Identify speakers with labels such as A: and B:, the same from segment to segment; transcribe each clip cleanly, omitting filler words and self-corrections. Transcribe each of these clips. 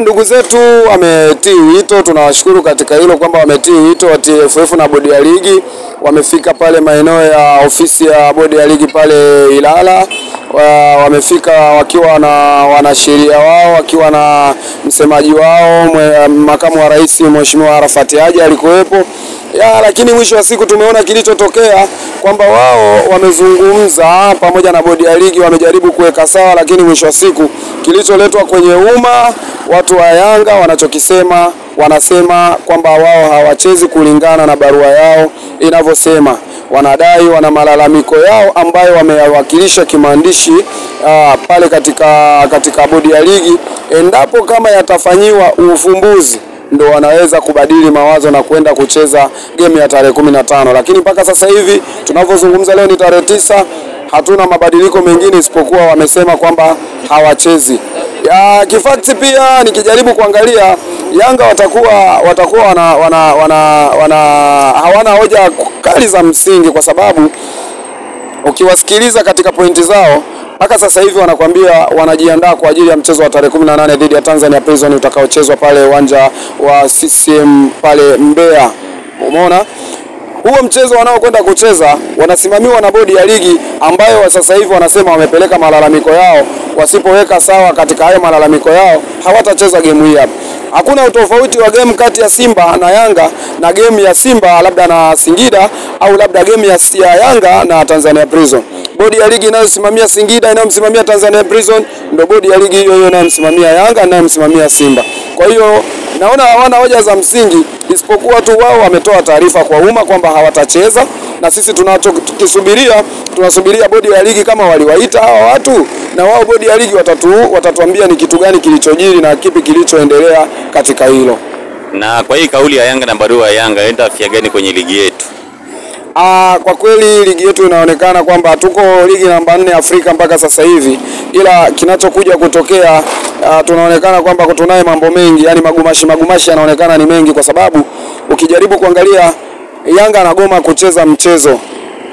A: Ndugu zetu wametii wito, tunawashukuru katika hilo kwamba wametii wito wa TFF na bodi ya ligi. Wamefika pale maeneo ya ofisi ya bodi ya ligi pale Ilala. Wamefika wakiwa na wanasheria wao, wakiwa na msemaji wao, makamu wa rais Mheshimiwa Arafat Haji alikuwepo. Lakini mwisho wa siku tumeona kilichotokea kwamba wao wamezungumza pamoja na bodi ya ligi, wamejaribu kuweka sawa, lakini mwisho wa siku kilicholetwa kwenye umma, watu wa Yanga wanachokisema, wanasema kwamba wao hawachezi kulingana na barua yao inavyosema. Wanadai wana malalamiko yao ambayo wamewakilisha kimaandishi pale katika bodi ya ligi. Endapo kama yatafanyiwa ufumbuzi, ndo wanaweza kubadili mawazo na kwenda kucheza game ya tarehe 15. Lakini mpaka sasa hivi tunavyozungumza leo ni tarehe 9, hatuna mabadiliko mengine isipokuwa wamesema kwamba hawachezi. Kifakti pia nikijaribu kuangalia, Yanga watakuwa hawana hoja kali za msingi, kwa sababu ukiwasikiliza katika pointi zao mpaka sasa hivi wanakuambia wanajiandaa kwa ajili ya mchezo wa tarehe 18 dhidi ya Tanzania Prison utakaochezwa pale uwanja wa CCM pale Mbeya. Umeona? Huo mchezo wanaokwenda kucheza wanasimamiwa na bodi ya ligi ambayo sasa hivi wanasema wamepeleka malalamiko yao. Wasipoweka sawa katika hayo malalamiko yao, hawatacheza game hii hapa. Hakuna utofauti wa game kati ya Simba na Yanga na game ya Simba labda na Singida, au labda game ya Yanga na Tanzania Prison. Bodi ya ligi inayosimamia Singida, inayomsimamia Tanzania Prison, ndio bodi ya ligi hiyo inayomsimamia Yanga, inayomsimamia Simba. Kwa hiyo naona hawana hoja za msingi, isipokuwa tu wao wametoa taarifa kwa umma kwamba hawatacheza, na sisi tunasubiria bodi ya ligi kama waliwaita hawa watu, na wao bodi ya ligi watatuambia ni kitu gani kilichojiri na kipi kilichoendelea katika hilo.
B: Na kwa hii kauli ya Yanga na barua ya Yanga enda afya gani kwenye ligi yetu?
A: Kwa kweli ligi yetu inaonekana kwamba tuko ligi namba 4 Afrika mpaka sasa hivi, ila kinachokuja kutokea tunaonekana kwamba tunaye mambo mengi, yani magumashi yanaonekana ni mengi, kwa sababu ukijaribu kuangalia Yanga anagoma kucheza mchezo.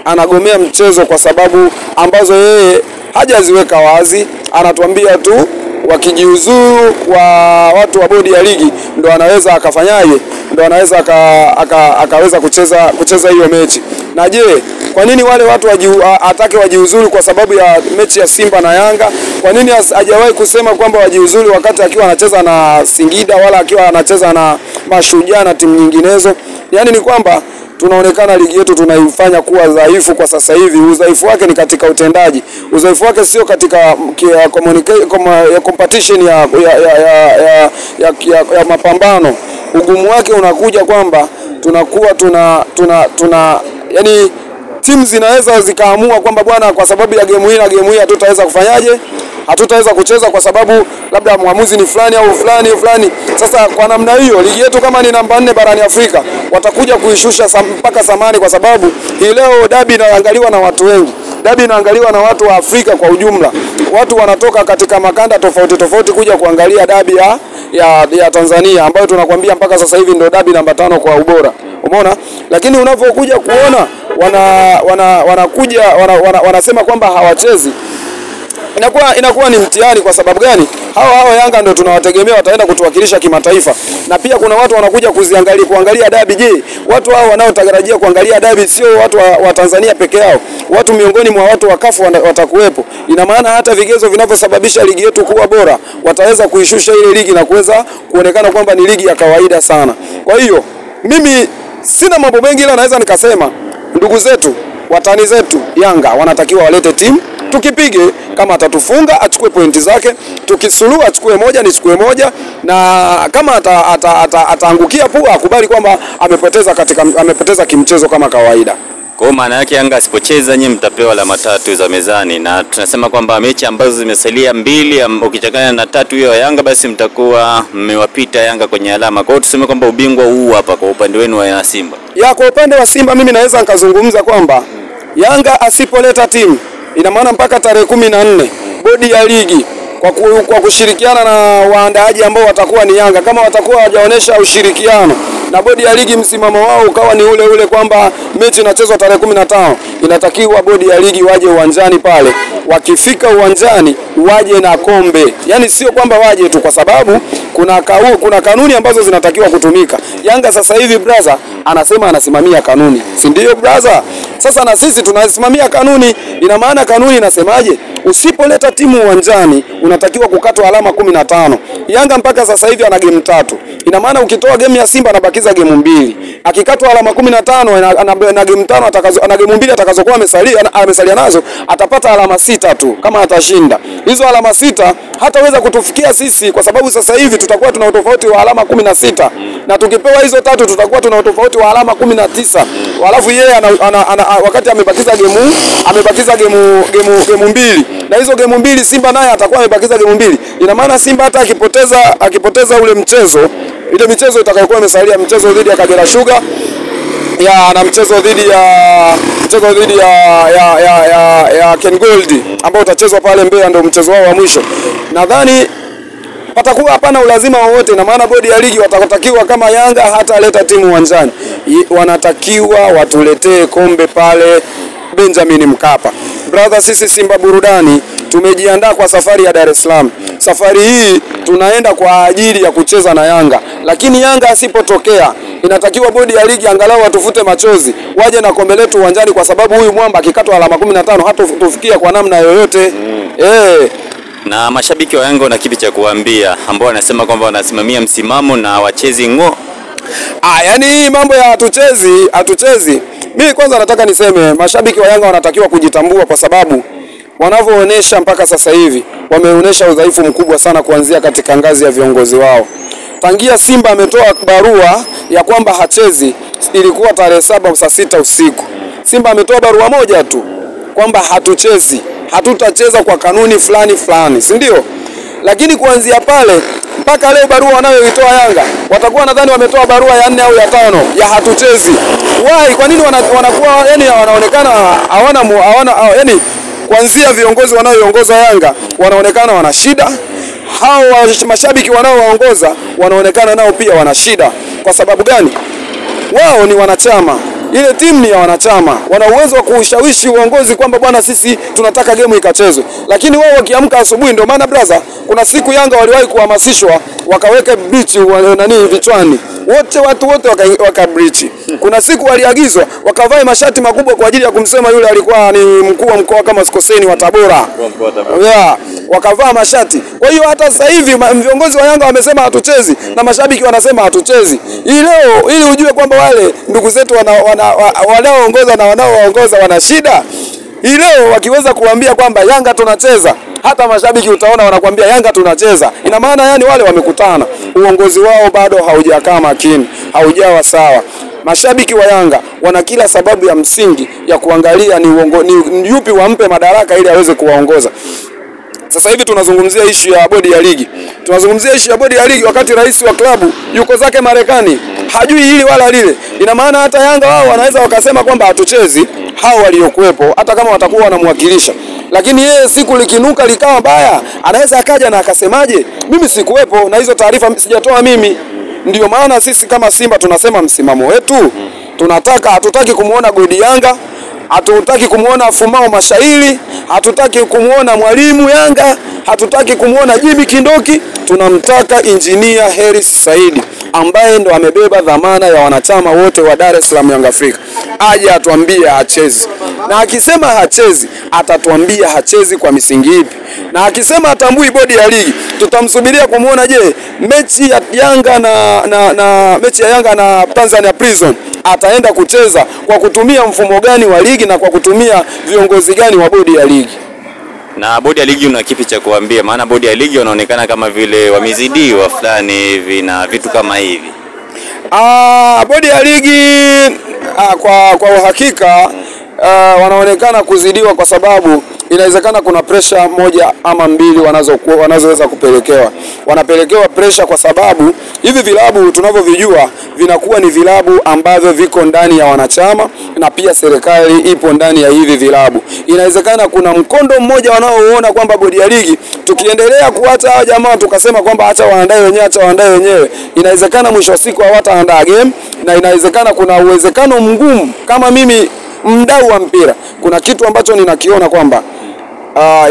A: Anagomea mchezo kwa sababu ambazo yeye hajaziweka wazi, anatuambia tu wakijiuzuru wa watu wa bodi ya ligi ndo anaweza akafanyaje, ndo anaweza akaweza kucheza hiyo mechi. Na je, kwa nini wale watu atake wajiuzuru kwa sababu ya mechi ya Simba na Yanga? Kwa nini hajawahi kusema kwamba wajiuzuru wakati akiwa anacheza na Singida, wala akiwa anacheza na Mashujaa na timu nyinginezo? Yani ni kwamba tunaonekana ligi yetu tunaifanya kuwa dhaifu kwa sasa hivi. Udhaifu wake ni katika utendaji. Udhaifu wake sio katika competition ya mapambano. Ugumu wake unakuja kwamba tunakuwa yani timu zinaweza zikaamua kwamba bwana, kwa sababu ya game hii na game hii hatutaweza kufanyaje? Hatutaweza kucheza kwa sababu labda muamuzi ni fulani au fulani. Sasa kwa namna hiyo ligi yetu kama ni namba 4 barani Afrika, watakuja kuishusha mpaka samani, kwa sababu hii leo dabi inaangaliwa na watu wengi. Dabi inaangaliwa na watu wa Afrika kwa ujumla. Watu wanatoka katika makanda tofauti kuja kuangalia dabi ya Tanzania, ambayo tunakwambia mpaka sasa hivi ndio dabi namba 5 kwa ubora. Umeona? Lakini unapokuja kuona wanasema kwamba hawachezi, inakuwa ni mtihani. Kwa sababu gani? Hao Yanga ndio tunawategemea wataenda kutuwakilisha kimataifa, na pia kuna watu wanakuja kuangalia dabi. Je, watu hao wanaotarajia kuangalia dabi sio watu wa Tanzania peke yao? Watu miongoni mwa watu wa CAF watakuwepo. Ina maana hata vigezo vinavyosababisha ligi yetu kuwa bora wataweza kuishusha ile ligi na kuweza kuonekana kwamba ni ligi ya kawaida sana. Kwa hiyo mimi sina mambo mengi, ila naweza nikasema ndugu zetu, watani zetu Yanga wanatakiwa walete timu, tukipige. Kama atatufunga achukue pointi zake, tukisuluhu achukue moja, nichukue moja, na kama ataangukia pua akubali kwamba amepoteza kimchezo kama kawaida.
B: Kwa maana yake Yanga asipocheza nyinyi mtapewa alama 3 za mezani, na tunasema kwamba mechi ambazo zimesalia 2 ukichanganya na 3 hiyo Yanga, basi mtakuwa mmewapita Yanga kwenye alama. Kwa hiyo tuseme kwamba ubingwa huu hapa kwa upande wenu wa Simba.
A: Kwa upande wa Simba mimi naweza nikazungumza kwamba Yanga asipoleta timu, ina maana mpaka tarehe 14 bodi ya ligi kwa kushirikiana na waandaaji ambao watakuwa ni Yanga, kama watakuwa hawajaonesha ushirikiano na bodi ya ligi, msimamo wao ukawa ni ule ule kwamba mechi inachezwa tarehe 15, inatakiwa bodi ya ligi waje uwanjani pale. Wakifika uwanjani waje na kombe. Yaani sio kwamba waje tu, kwa sababu kuna kanuni ambazo zinatakiwa kutumika. Yanga sasa hivi brother anasema anasimamia kanuni, si ndio brother? Sasa na sisi tunasimamia kanuni. Ina maana kanuni inasemaje? Usipoleta timu uwanjani unatakiwa kukatwa alama 15. Yanga mpaka sasa hivi ana game 3. Ina maana ukitoa game ya Simba anabakiza game 2. Akikatwa alama 15 na game 5 ana game 2 atakazokuwa amesalia nazo, atapata alama 6 tu kama atashinda. Hizo alama 6 hataweza kutufikia sisi, kwa sababu sasa hivi tutakuwa tuna utofauti wa alama 16. Na tukipewa hizo 3 tutakuwa tuna utofauti wa alama 19. Alafu yeye wakati amebakiza game 2. Na hizo game 2 Simba naye atakuwa amebakiza game 2. Ina maana Simba hata akipoteza ule mchezo, ile michezo itakayokuwa imesalia, mchezo dhidi ya Kagera Sugar na mchezo dhidi ya Ken Gold ambao utachezwa pale Mbeya, ndio mchezo wao wa mwisho. Nadhani patakuwa hapana ulazima wowote, na maana bodi ya ligi watatakiwa, kama Yanga hata leta timu uwanjani, wanatakiwa watuletee kombe pale Benjamin Mkapa. Brother, sisi Simba Burudani tumejiandaa kwa safari ya Dar es Salaam. Safari hii tunaenda kwa ajili ya kucheza na Yanga. Lakini Yanga asipotokea, inatakiwa bodi ya ligi angalau watufute machozi, waje na kombe letu uwanjani, kwa sababu huyu mwamba akikatwa alama 15 hatotufikia kwa namna yoyote.
B: Na mashabiki wa Yanga wana kipi cha kuambia ambao wanasema kwamba wanasimamia msimamo na wachezi ngo?
A: Yani mambo ya hatuchezi. Mimi kwanza nataka niseme mashabiki wa Yanga wanatakiwa kujitambua, kwa sababu wanavyoonesha mpaka sasa hivi wameonesha udhaifu mkubwa sana kuanzia katika ngazi ya viongozi wao. Tangia Simba ametoa barua ya kwamba hachezi, ilikuwa tarehe 7 saa 6 usiku. Simba ametoa barua moja tu kwamba hatuchezi, hatutacheza kwa kanuni fulani, si ndio? Lakini kuanzia pale mpaka leo barua wanayoitoa Yanga, watakuwa nadhani wametoa barua ya 4 au ya 5 ya hatuchezi. Why? Kwa nini wanakuwa yani wanaonekana hawana yani, kuanzia viongozi wanaoiongoza Yanga wanaonekana wana shida, hao mashabiki wanaowaongoza wanaonekana nao pia wana shida. Kwa sababu gani? Wao ni wanachama, ile timu ni ya wanachama, wana uwezo wa kushawishi uongozi kwamba bwana, sisi tunataka game ikachezwe. Lakini wao wakiamka asubuhi, ndio maana brother, kuna siku Yanga waliwahi kuhamasishwa wakaweka bleach vichwani, watu wote waka bleach. Kuna siku waliagizwa wakavae mashati makubwa kwa ajili ya kumsema yule alikuwa ni mkuu wa mkoa kama sikoseni wa Tabora. Wakavaa mashati. Kwa hiyo hata sasa hivi viongozi wa Yanga wamesema hatuchezi na mashabiki wanasema hatuchezi. Leo ili ujue kwamba wale ndugu zetu wanaoongoza na wanaowaongoza wana shida. Leo wakiweza kuambia kwamba Yanga tunacheza, hata mashabiki utaona wanakuambia Yanga tunacheza. Ina maana yani wale wamekutana, uongozi wao bado haujakaa makini, haujawa sawa. Mashabiki wa Yanga wana kila sababu ya msingi ya kuangalia ni yupi wampe madaraka ili aweze kuwaongoza. Sasa hivi tunazungumzia issue ya bodi ya ligi. Wakati rais wa klabu yuko zake Marekani, hajui hili wala lile. Ina maana hata Yanga wao wanaweza wakasema kwamba hatuchezi, hao waliokuepo, hata kama watakuwa wanamwakilisha. Lakini yeye siku likinuka likawa baya, anaweza akaja na akasemaje, mimi sikuepo na hizo taarifa sijatoa mimi. Ndio maana sisi kama Simba tunasema msimamo wetu, hatutaki kumuona Godi Yanga, hatutaki kumuona Fumao Mashairi, hatutaki kumuona Mwalimu Yanga, hatutaki kumuona Jimmy Kindoki. Tunamtaka Engineer Harris Saidi ambaye ndo amebeba dhamana ya wanachama wote wa Dar es Salaam Young Africa, aje atuambie hachezi. Na akisema hachezi, atatuambia hachezi kwa misingi ipi. Na akisema atambui bodi ya ligi, tutamsubiria kumuona mechi ya Yanga mechi ya Yanga na Tanzania Prison ataenda kucheza kwa kutumia mfumo gani wa ligi na kwa kutumia viongozi gani wa bodi ya ligi.
B: Na bodi ya ligi una kipi cha kuambia? Maana bodi ya ligi wanaonekana kama vile wamezidiwa fulani hivi na vitu kama hivi.
A: Bodi ya ligi kwa uhakika wanaonekana kuzidiwa, kwa sababu inawezekana kuna pressure moja ama mbili wanazoweza kupelekewa. Wanapelekewa pressure kwa sababu hivi vilabu tunavyovijua vinakuwa ni vilabu ambavyo viko ndani ya wanachama na pia serikali ipo ndani ya hivi vilabu. Inawezekana kuna mkondo mmoja wanaoona kwamba bodi ya ligi tukiendelea kuacha hao jamaa tukasema kwamba acha waandae wenyewe, inawezekana mwisho wa siku hawataandaa game, na inawezekana kuna uwezekano mgumu kama mimi mdau wa mpira, kuna kitu ambacho ninakiona kwamba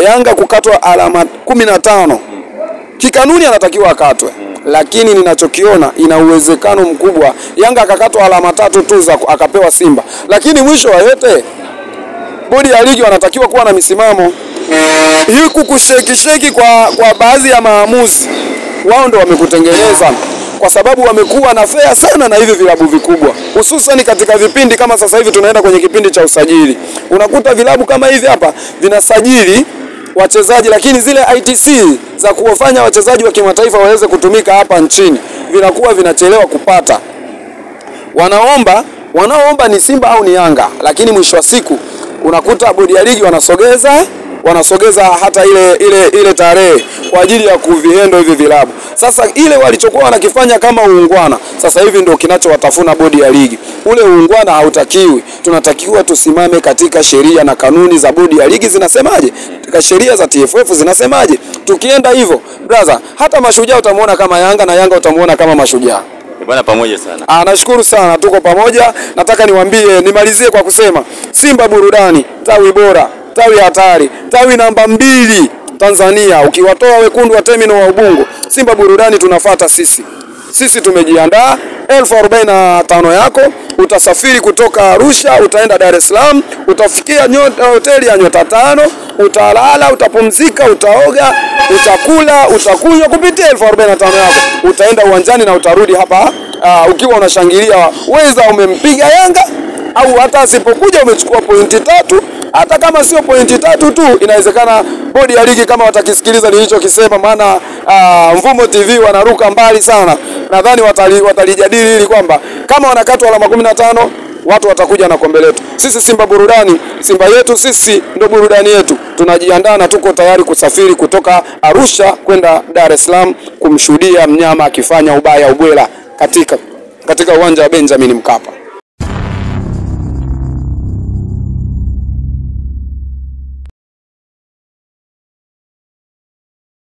A: Yanga kukatwa alama 15 kikanuni anatakiwa akatwe, lakini ninachokiona ina uwezekano mkubwa Yanga akakatwa alama 3 tu za akapewa Simba. Lakini mwisho wa yote bodi ya ligi wanatakiwa kuwa na misimamo. Hii kukusheki kwa baadhi ya maamuzi wao ndio wamekutengeneza, kwa sababu wamekuwa na fair sana na hivi vilabu vikubwa, hususan katika vipindi kama sasa hivi tunaenda kwenye kipindi cha usajili. Unakuta vilabu kama hivi hapa vinasajili wachezaji, lakini zile ITC za kuwafanya wachezaji wa kimataifa waweze kutumika hapa nchini vinakuwa vinachelewa kupata. Wanaomba ni Simba au ni Yanga, lakini mwisho wa siku unakuta bodi ya ligi wanasogeza hata ile tarehe kwa ajili ya kuvihendo hivi vilabu. Sasa ile walichokuwa wanakifanya kama uungwana, sasa hivi ndio kinachowatafuna bodi ya ligi. Ule uungwana hautakiwi. Tunatakiwa tusimame katika sheria na kanuni za bodi ya ligi zinasemaje, katika sheria za TFF zinasemaje. Tukienda hivyo brother, hata Mashujaa utamuona kama Yanga na Yanga utamuona kama Mashujaa.
B: Bwana pamoja sana.
A: Nashukuru sana, tuko pamoja. Nataka nimalizie kwa kusema Simba burudani, tawi bora, tawi hatari, tawi namba 2 Tanzania. Ukiwatoa wekundu wa terminal wa Ubungo, Simba burudani tunafuata sisi. Sisi tumejiandaa. 1045 yako utasafiri kutoka Arusha, utaenda Dar es Salaam, utafikia hoteli ya nyota 5, utalala, utapumzika, utaoga, utakula, utakunywa kupitia 1045 yako. Utaenda uwanjani na utarudi hapa ukiwa unashangilia, weza umempiga Yanga au hata asipokuja umechukua pointi 3. Hata kama sio pointi 3 tu, inawezekana bodi ya ligi kama watakisikiliza nilichokisema, maana Mvumo TV wanaruka mbali sana. Nadhani watalijadili ili kwamba kama wanakatwa alama 15 watu watakuja na kombe letu. Sisi Simba burudani, Simba yetu sisi ndo burudani yetu. Tunajiandaa na tuko tayari kusafiri kutoka Arusha kwenda Dar es Salaam kumshuhudia mnyama akifanya ubaya ubwela katika uwanja wa Benjamin Mkapa.